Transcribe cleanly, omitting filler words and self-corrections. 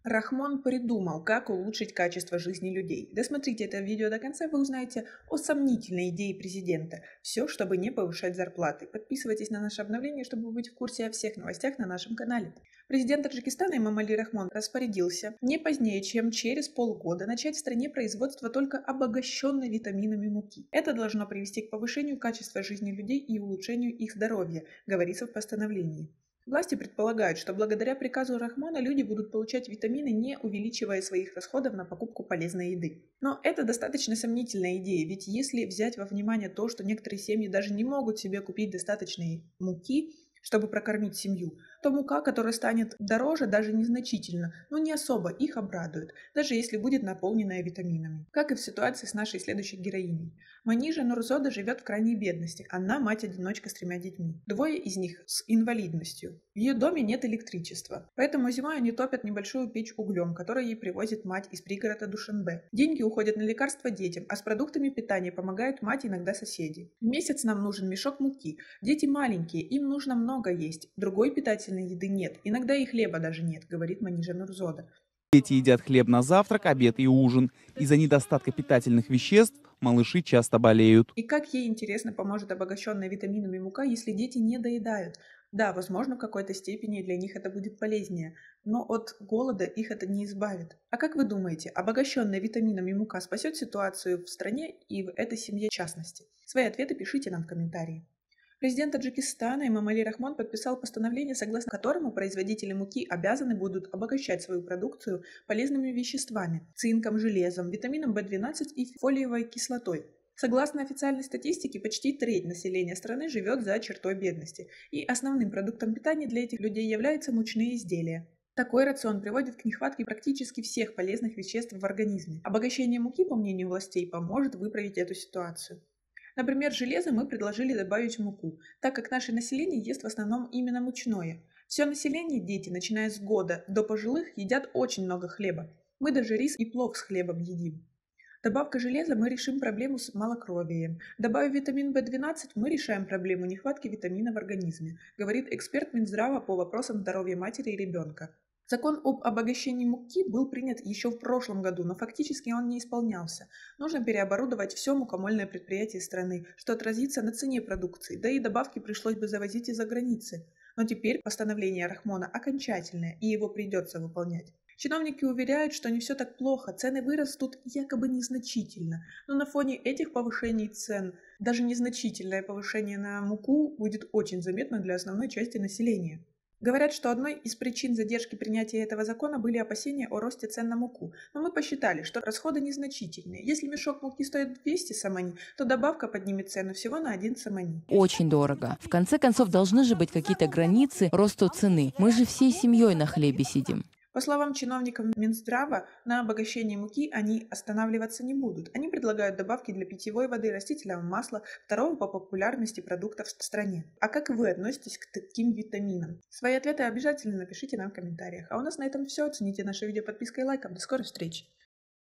Рахмон придумал, как улучшить качество жизни людей. Досмотрите это видео до конца, вы узнаете о сомнительной идее президента. Все, чтобы не повышать зарплаты. Подписывайтесь на наше обновление, чтобы быть в курсе о всех новостях на нашем канале. Президент Таджикистана Эмомали Рахмон распорядился не позднее, чем через полгода начать в стране производство только обогащенной витаминами муки. Это должно привести к повышению качества жизни людей и улучшению их здоровья, говорится в постановлении. Власти предполагают, что благодаря приказу Рахмона люди будут получать витамины, не увеличивая своих расходов на покупку полезной еды. Но это достаточно сомнительная идея, ведь если взять во внимание то, что некоторые семьи даже не могут себе купить достаточной муки, чтобы прокормить семью, то мука, которая станет дороже даже незначительно, но не особо их обрадует, даже если будет наполненная витаминами. Как и в ситуации с нашей следующей героиней. Манижа Нурзода живет в крайней бедности. Она мать-одиночка с 3 детьми. Двое из них с инвалидностью. В ее доме нет электричества, поэтому зимой они топят небольшую печь углем, которую ей привозит мать из пригорода Душанбе. Деньги уходят на лекарства детям, а с продуктами питания помогают мать, иногда соседи. В месяц нам нужен мешок муки. Дети маленькие, им нужно много есть. Другой питательной еды нет, иногда и хлеба даже нет, говорит Манижа Нурзода. Дети едят хлеб на завтрак, обед и ужин. Из-за недостатка питательных веществ малыши часто болеют. И как ей, интересно, поможет обогащенная витаминами мука, если дети не доедают? Да, возможно, в какой-то степени для них это будет полезнее, но от голода их это не избавит. А как вы думаете, обогащенная витаминами мука спасет ситуацию в стране и в этой семье в частности? Свои ответы пишите нам в комментарии. Президент Таджикистана Эмомали Рахмон подписал постановление, согласно которому производители муки обязаны будут обогащать свою продукцию полезными веществами, цинком, железом, витамином В12 и фолиевой кислотой. Согласно официальной статистике, почти треть населения страны живет за чертой бедности, и основным продуктом питания для этих людей являются мучные изделия. Такой рацион приводит к нехватке практически всех полезных веществ в организме. Обогащение муки, по мнению властей, поможет выправить эту ситуацию. Например, железо мы предложили добавить в муку, так как наше население ест в основном именно мучное. Все население, дети, начиная с года до пожилых, едят очень много хлеба. Мы даже рис и плов с хлебом едим. Добавка железа мы решим проблему с малокровием. Добавив витамин В12, мы решаем проблему нехватки витамина в организме, говорит эксперт Минздрава по вопросам здоровья матери и ребенка. Закон об обогащении муки был принят еще в прошлом году, но фактически он не исполнялся. Нужно переоборудовать все мукомольное предприятие страны, что отразится на цене продукции, да и добавки пришлось бы завозить из-за границы. Но теперь постановление Рахмона окончательное, и его придется выполнять. Чиновники уверяют, что не все так плохо, цены вырастут якобы незначительно, но на фоне этих повышений цен даже незначительное повышение на муку будет очень заметно для основной части населения. Говорят, что одной из причин задержки принятия этого закона были опасения о росте цен на муку, но мы посчитали, что расходы незначительные. Если мешок муки стоит 200 самани, то добавка поднимет цену всего на 1 самани. Очень дорого. В конце концов, должны же быть какие-то границы росту цены. Мы же всей семьей на хлебе сидим. По словам чиновников Минздрава, на обогащении муки они останавливаться не будут. Они предлагают добавки для питьевой воды, растительного масла, второго по популярности продуктов в стране. А как вы относитесь к таким витаминам? Свои ответы обязательно напишите нам в комментариях. А у нас на этом все. Оцените наше видео подпиской и лайком. До скорой встречи!